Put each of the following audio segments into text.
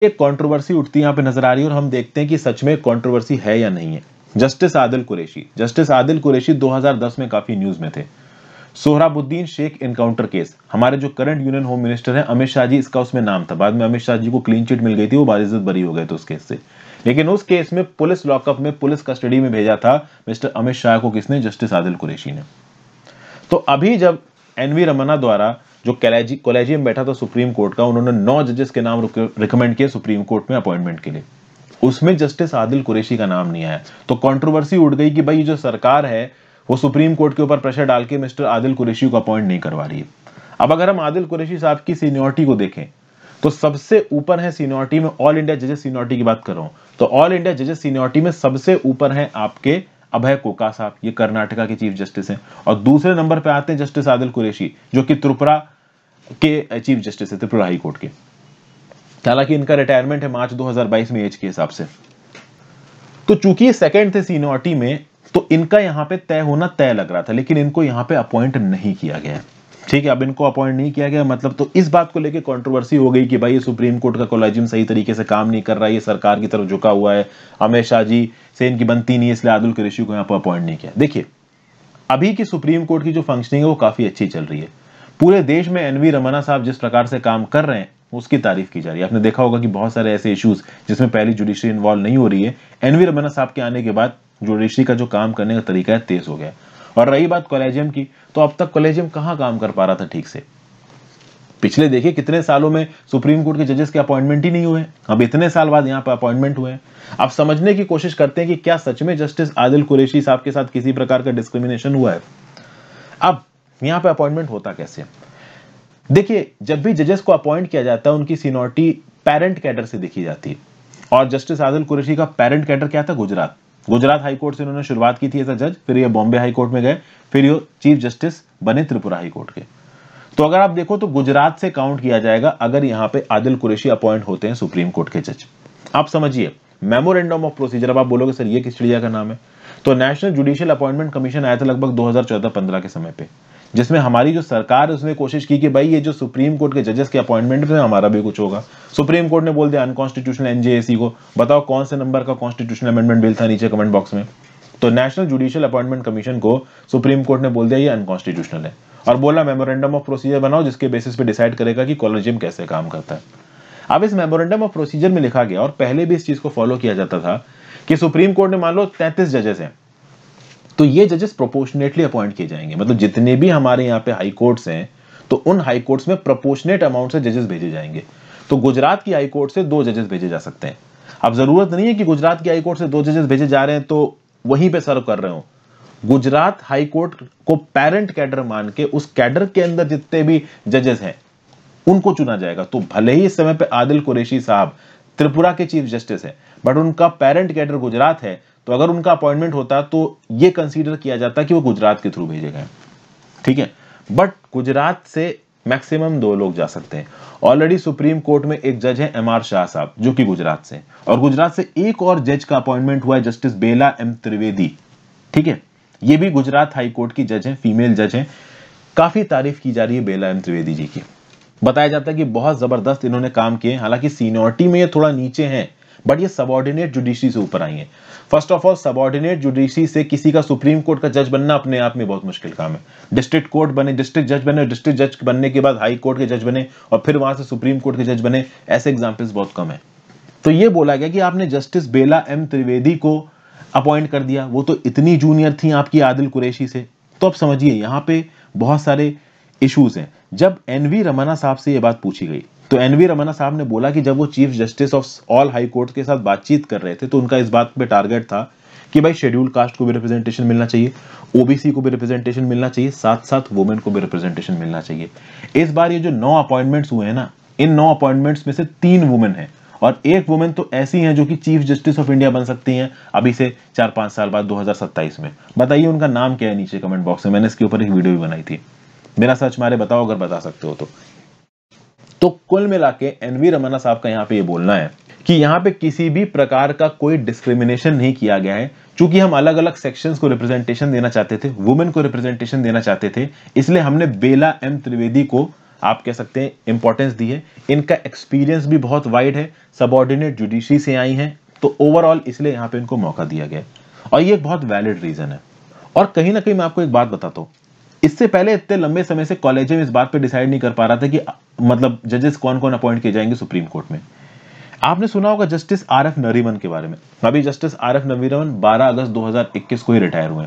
एक कंट्रोवर्सी उठती यहाँ पे नजर आ रही है और हम देखते हैं कि सच में कंट्रोवर्सी है या नहीं है। जस्टिस आदिल कुरैशी 2010 में काफी न्यूज में थे। सोहराबुद्दीन शेख इनकाउंटर केस, हमारे जो करंट यूनियन होम मिनिस्टर हैं अमित शाह जी, इसका उसमें नाम था। बाद में अमित शाह जी को क्लीन चिट मिल गई थी, वो बारिज्जत बरी हो गए थे उस केस से। लेकिन उस केस में पुलिस लॉकअप में, पुलिस कस्टडी में भेजा था मिस्टर अमित शाह को, किसने? जस्टिस आदिल कुरैशी ने। तो अभी जब एनवी रमन्ना द्वारा जो कॉलेजियम बैठा था सुप्रीम कोर्ट का, उन्होंने 9 जजेस के नाम रिकमेंड किए सुप्रीम कोर्ट में अपॉइंटमेंट के लिए, उसमें जस्टिस आदिल कुरैशी का नाम नहीं आया। तो कंट्रोवर्सी उठ गई कि भाई जो सरकार है वो सुप्रीम कोर्ट के ऊपर प्रेशर डाल के मिस्टर आदिल कुरैशी को अपॉइंट नहीं करवा रही है। अब अगर हम आदिल कुरैशी साहब की सीनियरिटी को देखें तो सबसे ऊपर है सीनियरिटी में, ऑल इंडिया जजेस सीनियरिटी की बात कर रहा हूं, तो ऑल इंडिया जजेस सीनियरिटी में सबसे ऊपर है आपके अभय कोका साहब, ये कर्नाटका के चीफ जस्टिस हैं। और दूसरे नंबर पे आते हैं जस्टिस आदिल कुरैशी, जो कि त्रिपुरा के चीफ जस्टिस है, त्रिपुरा हाई कोर्ट के। हालांकि इनका रिटायरमेंट है मार्च 2022 में एज के हिसाब से। तो चूंकि सेकंड थे सीनियरिटी में, तो इनका यहां पे तय होना तय लग रहा था, लेकिन इनको यहां पे अपॉइंट नहीं किया गया। ठीक है, अब इनको अपॉइंट नहीं किया गया मतलब, तो इस बात को लेकर कंट्रोवर्सी हो गई कि भाई ये सुप्रीम कोर्ट का कॉलेजियम सही तरीके से काम नहीं कर रहा है, ये सरकार की तरफ झुका हुआ है, अमित शाह जी से इनकी बनती नहीं है, इसलिए आदिल कुरैशी को यहां पर अपॉइंट नहीं किया। देखिए, अभी की सुप्रीम कोर्ट की जो फंक्शनिंग है वो काफी अच्छी चल रही है। पूरे देश में एनवी रमन्ना साहब जिस प्रकार से काम कर रहे हैं उसकी तारीफ की जा रही है। आपने देखा होगा कि बहुत सारे ऐसे इश्यूज जिसमें पहली जुडिशरी इन्वॉल्व नहीं हो रही है, एनवी रमन्ना साहब के आने के बाद जुडिशरी का जो काम करने का तरीका है तेज हो गया। और रही बात कॉलेजियम की, तो अब तक कॉलेजियम कहां काम कर पा रहा था ठीक से। पिछले देखिए कितने सालों में सुप्रीम कोर्ट के जजेस के अपॉइंटमेंट ही नहीं हुए, अब इतने साल बाद यहां पर अपॉइंटमेंट हुए हैं। आप समझने की कोशिश करते हैं कि क्या सच में जस्टिस आदिल कुरैशी साहब के साथ किसी प्रकार का डिस्क्रिमिनेशन हुआ है। अब यहां पे अपॉइंटमेंट होता कैसे? देखिए, जब भी जजेस को अपॉइंट किया जाता है उनकी सीनियरिटी पेरेंट कैडर से देखी जाती है। और जस्टिस आदिल कुरैशी का पेरेंट कैडर क्या था? गुजरात हाई कोर्ट से उन्होंने शुरुआत की थी एज अ जज, फिर ये बॉम्बे हाई कोर्ट में गए, फिर ये चीफ जस्टिस बने त्रिपुरा हाई कोर्ट के। तो अगर आप देखो तो गुजरात से काउंट किया जाएगा अगर यहां पे आदिल कुरैशी अपॉइंट होते हैं सुप्रीम कोर्ट के जज। आप समझिए, मेमोरेंडम ऑफ प्रोसीजर, अब आप बोलोगे सर ये किस चिड़िया का नाम है, तो नेशनल जुडिशियल अपॉइंटमेंट कमीशन आया था लगभग 2014-15 के समय पे, जिसमें हमारी जो सरकार है उसने कोशिश की कि भाई ये जो सुप्रीम कोर्ट के जजेस के अपॉइंटमेंट में हमारा भी कुछ होगा। सुप्रीम कोर्ट ने बोल दिया अनकॉन्स्टिट्यूशनल एनजेएसी को। बताओ कौन से नंबर का कॉन्स्टिट्यूशनल अमेंडमेंट बिल था, नीचे कमेंट बॉक्स में। तो नेशनल जुडिशियल अपॉइंटमेंट कमीशन को सुप्रीम कोर्ट ने बोल दिया ये अनकॉन्स्टिट्यूशनल है, और बोला मेमोरेंडम ऑफ प्रोसीजर बनाओ जिसके बेसिस पे डिसाइड करेगा कि कॉलेजियम कैसे काम करता है। अब इस मेमोरेंडम ऑफ प्रोसीजर में लिखा गया, और पहले भी इस चीज को फॉलो किया जाता था, कि सुप्रीम कोर्ट ने मान लो 33 जजेस हैं, तो ये जजेस प्रोपोर्शनेटली अपॉइंट किए जाएंगे। मतलब जितने भी हमारे यहाँ पे हाई कोर्ट्स हैं, तो उन हाई कोर्ट्स में प्रोपोर्शनेट अमाउंट से जजेस भेजे जाएंगे। तो गुजरात की हाई कोर्ट से 2 जजेस भेजे जा सकते हैं। अब जरूरत नहीं है कि गुजरात की हाई कोर्ट से 2 जजेस भेजे जा रहे हैं तो वहीं पे सर्व कर रहे हो। गुजरात हाई कोर्ट को पेरेंट कैडर मान के उस कैडर के अंदर जितने भी जजेस हैं उनको चुना जाएगा। तो भले ही इस समय पे आदिल कुरैशी साहब त्रिपुरा के चीफ जस्टिस है, बट उनका पेरेंट कैडर गुजरात है, तो अगर उनका अपॉइंटमेंट होता तो ये कंसीडर किया जाता कि वो गुजरात के थ्रू भेजे गए। ठीक है, बट गुजरात से मैक्सिमम 2 लोग जा सकते हैं। ऑलरेडी सुप्रीम कोर्ट में एक जज है MR शाह साहब, जो कि गुजरात से, और गुजरात से एक और जज का अपॉइंटमेंट हुआ है जस्टिस बेला M त्रिवेदी। ठीक है, ये भी गुजरात हाई कोर्ट की जज है, फीमेल जज है। काफी तारीफ की जा रही है बेला M त्रिवेदी जी की। बताया जाता है कि बहुत जबरदस्त इन्होंने काम किए। हालांकि सीनियरिटी में ये थोड़ा नीचे हैं, बट ये सबऑर्डिनेट जुडिशरी से ऊपर आई है। First of all, subordinate judiciary से किसी का सुप्रीम कोर्ट का जज बनना अपने आप में बहुत मुश्किल काम है। डिस्ट्रिक्ट कोर्ट बने, डिस्ट्रिक्ट जज बने, डिस्ट्रिक्ट जज बनने के बाद हाई कोर्ट के जज बने, और फिर वहां से सुप्रीम कोर्ट के जज बने, ऐसे एग्जाम्पल्स बहुत कम है। तो ये बोला गया कि आपने जस्टिस बेला M त्रिवेदी को अपॉइंट कर दिया, वो तो इतनी जूनियर थी आपकी आदिल कुरैशी से। तो अब समझिए यहां पे बहुत सारे इश्यूज हैं। जब एनवी रमन्ना साहब से ये बात पूछी गई, तो एनवी रमन्ना साहब ने बोला कि जब वो chief justice of all high court के साथ बातचीत कर रहे थे, तो उनका इस बात पे टारगेट था कि भाई शेड्यूल कास्ट को भी रिप्रेजेंटेशन मिलना चाहिए, ओबीसी को भी रिप्रेजेंटेशन मिलना चाहिए, साथ साथ वुमेन को भी रिप्रेजेंटेशन मिलना चाहिए। इस बार ये जो 9 अपॉइंटमेंट्स हुए हैं ना, इन 9 अपॉइंटमेंट्स में से 3 वुमेन है, और एक वुमेन तो ऐसी हैं जो कि चीफ जस्टिस ऑफ इंडिया बन सकती हैं अभी से 4-5 साल बाद 2027 में। बताइए उनका नाम क्या है, नीचे कमेंट बॉक्स में, मैंने इसके ऊपर एक वीडियो भी बनाई थी। मेरा सर्च मारे, बताओ अगर बता सकते हो तो कुल मिला के एनवी रमन्ना साहब का यहाँ पे ये बोलना है कि यहाँ पे किसी भी प्रकार का कोई डिस्क्रिमिनेशन नहीं किया गया है। चूंकि हम अलग अलग सेक्शंस को रिप्रेजेंटेशन देना चाहते थे, वुमेन को रिप्रेजेंटेशन देना चाहते थे, इसलिए हमने बेला M त्रिवेदी को आप कह सकते हैं इंपॉर्टेंस दी है। इनका एक्सपीरियंस भी बहुत वाइड है, सबऑर्डिनेट जुडिशरी से आई हैं, तो ओवरऑल इसलिए यहाँ पे इनको मौका दिया गया और ये एक बहुत वैलिड रीजन है। और कहीं ना कहीं मैं आपको एक बात बताता हूँ, इससे पहले इतने लंबे समय से कॉलेजियम इस बात पे डिसाइड नहीं कर पा रहा था कि मतलब जजेस कौन कौन अपॉइंट किए जाएंगे सुप्रीम कोर्ट में। आपने सुना होगा जस्टिस आरएफ नरीमन के बारे में। अभी जस्टिस आरएफ नरीमन 12 अगस्त 2021 को ही रिटायर हुए।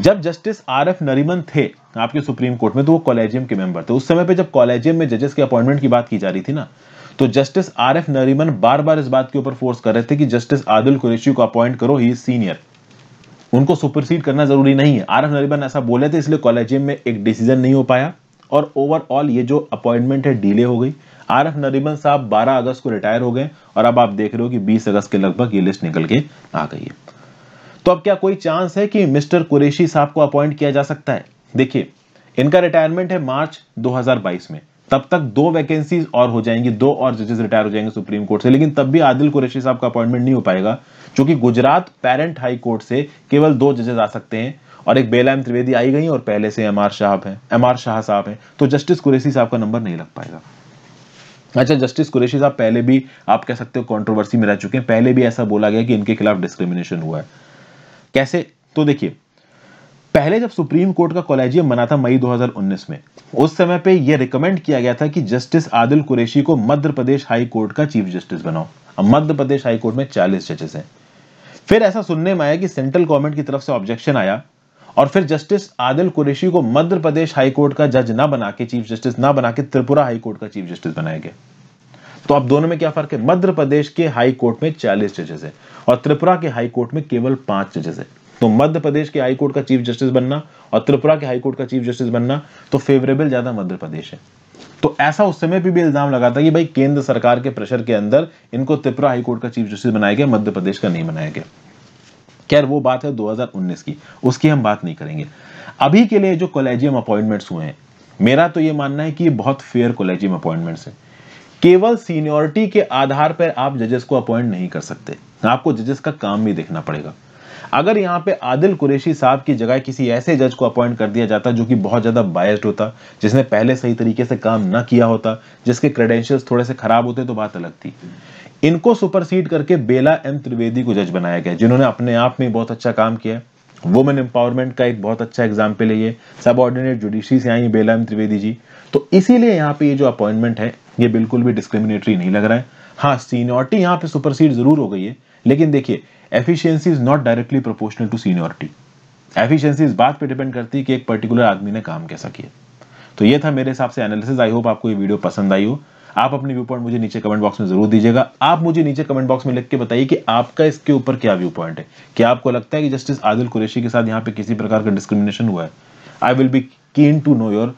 जब जस्टिस आरएफ नरीमन थे आपके सुप्रीम कोर्ट में तो वो कॉलेजियम के मेंबर थे। उस समय पे जब कॉलेजियम में जजेस के अपॉइंटमेंट की बात की जा रही थी ना, तो जस्टिस आरएफ नरीमन बार बार इस बात के ऊपर फोर्स कर रहे थे कि जस्टिस आदिल कुरैशी को अपॉइंट करो, ही इज सीनियर, उनको सुपरसीड करना जरूरी नहीं है। आरएफ नरीमन ऐसा बोले थे, इसलिए कॉलेजियम में एक डिसीजन नहीं हो पाया और ओवरऑल ये जो अपॉइंटमेंट है डिले हो गई। आरएफ नरीमन साहब 12 अगस्त को रिटायर हो गए और अब आप देख रहे हो कि 20 अगस्त के लगभग ये लिस्ट निकल के आ गई है। तो अब क्या कोई चांस है कि मिस्टर कुरैशी साहब को अपॉइंट किया जा सकता है? देखिए, इनका रिटायरमेंट है मार्च 2022 में, तब तक 2 वैकेंसीज और हो जाएंगी, 2 और जजेस रिटायर हो जाएंगे सुप्रीम कोर्ट से, लेकिन तब भी आदिल कुरैशी साहब का अपॉइंटमेंट नहीं हो पाएगा, क्योंकि गुजरात पेरेंट हाई कोर्ट से केवल 2 जजेस आ सकते हैं और एक बेला एम त्रिवेदी आई गई और पहले से एमआर शाह साहब हैं, तो जस्टिस कुरैशी साहब का नंबर नहीं लग पाएगा। अच्छा, जस्टिस कुरैशी साहब पहले भी आप कह सकते हो कंट्रोवर्सी में रह चुके हैं। पहले भी ऐसा बोला गया कि इनके खिलाफ डिस्क्रिमिनेशन हुआ है। कैसे? तो देखिए, पहले जब सुप्रीम कोर्ट का कॉलेजियम बना था मई 2019 में, उस समय पे यह रिकमेंड किया गया था कि जस्टिस आदिल कुरैशी को मध्य प्रदेश हाई कोर्ट का चीफ जस्टिस बनाओ। अब मध्य प्रदेश हाई कोर्ट में 40 जजेस हैं। फिर ऐसा सुनने में आया कि सेंट्रल गवर्नमेंट की तरफ से ऑब्जेक्शन आया और फिर जस्टिस आदिल कुरैशी को मध्य प्रदेश हाई कोर्ट का जज ना बना के, चीफ जस्टिस ना बना के, त्रिपुरा हाई कोर्ट का चीफ जस्टिस बनाया गया। तो अब दोनों में क्या फर्क है? मध्य प्रदेश के हाई कोर्ट में 40 जजेस है और त्रिपुरा के हाई कोर्ट में केवल 5 जजेस है। तो मध्य प्रदेश के हाई कोर्ट का चीफ जस्टिस बनना और त्रिपुरा के हाई कोर्ट का चीफ जस्टिस बनना, तो फेवरेबल ज्यादा मध्य प्रदेश है। तो ऐसा उस समय पे भी इल्जाम लगा था कि भाई केंद्र सरकार के प्रेशर के अंदर इनको त्रिपुरा हाई कोर्ट का चीफ जस्टिस बनाया गया, मध्य प्रदेश का नहीं बनाया गया। खैर, वो बात है 2019 की, उसकी हम बात नहीं करेंगे। अभी के लिए जो कॉलेजियम अपॉइंटमेंट्स हुए हैं, मेरा तो ये मानना है कि ये बहुत फेयर कॉलेजियम अपॉइंटमेंट्स है। केवल सीनियरिटी के आधार पर आप जजेस को अपॉइंट नहीं कर सकते, आपको जजेस का काम भी देखना पड़ेगा। अगर यहाँ पे आदिल कुरैशी साहब की जगह किसी ऐसे जज को अपॉइंट कर दिया जाता जो कि बहुत ज्यादा बायस्ड होता, जिसने पहले सही तरीके से काम ना किया होता, जिसके क्रेडेंशियल्स थोड़े से खराब होते, तो बात अलग थी। इनको सुपरसीड करके बेला एम त्रिवेदी को जज बनाया गया, जिन्होंने अपने आप में बहुत अच्छा काम किया। वुमेन एम्पावरमेंट का एक बहुत अच्छा एग्जाम्पल है ये, सबऑर्डिनेट जुडिशरी से आई बेला एम त्रिवेदी जी। तो इसीलिए यहाँ पे ये जो अपॉइंटमेंट है ये बिल्कुल भी डिस्क्रिमिनेटरी नहीं लग रहा है। हाँ, सीनियरिटी यहाँ पे सुपरसीड जरूर हो गई है, लेकिन देखिए, efficiency is not directly proportional to seniority. Efficiency इस बात पे डिपेंड करती है कि एक पर्टिकुलर आदमी ने काम कैसा किया। तो ये था मेरे हिसाब से एनालिसिस। आई होप आपको ये वीडियो पसंद आई हो। आप अपने व्यू पॉइंट मुझे नीचे कमेंट बॉक्स में जरूर दीजिएगा। आप मुझे नीचे कमेंट बॉक्स में लिख के बताइए कि आपका इसके ऊपर क्या व्यू पॉइंट है। क्या आपको लगता है कि जस्टिस आदिल कुरैशी के साथ यहाँ पे किसी प्रकार का डिस्क्रिमिनेशन हुआ है? I will be keen to know your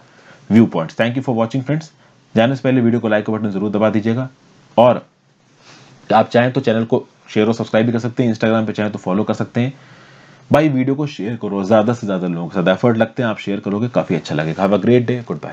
view points. Thank you for watching friends. जाने से पहले वीडियो को लाइक का बटन जरूर दबा दीजिएगा और आप चाहें तो चैनल को शेयर और सब्सक्राइब भी कर सकते हैं। इंस्टाग्राम पे चाहें तो फॉलो कर सकते हैं। भाई वीडियो को शेयर करो, ज्यादा से ज्यादा लोगों के साथ एफर्ट लगते हैं, आप शेयर करोगे काफी अच्छा लगेगा। Have a great day, good bye.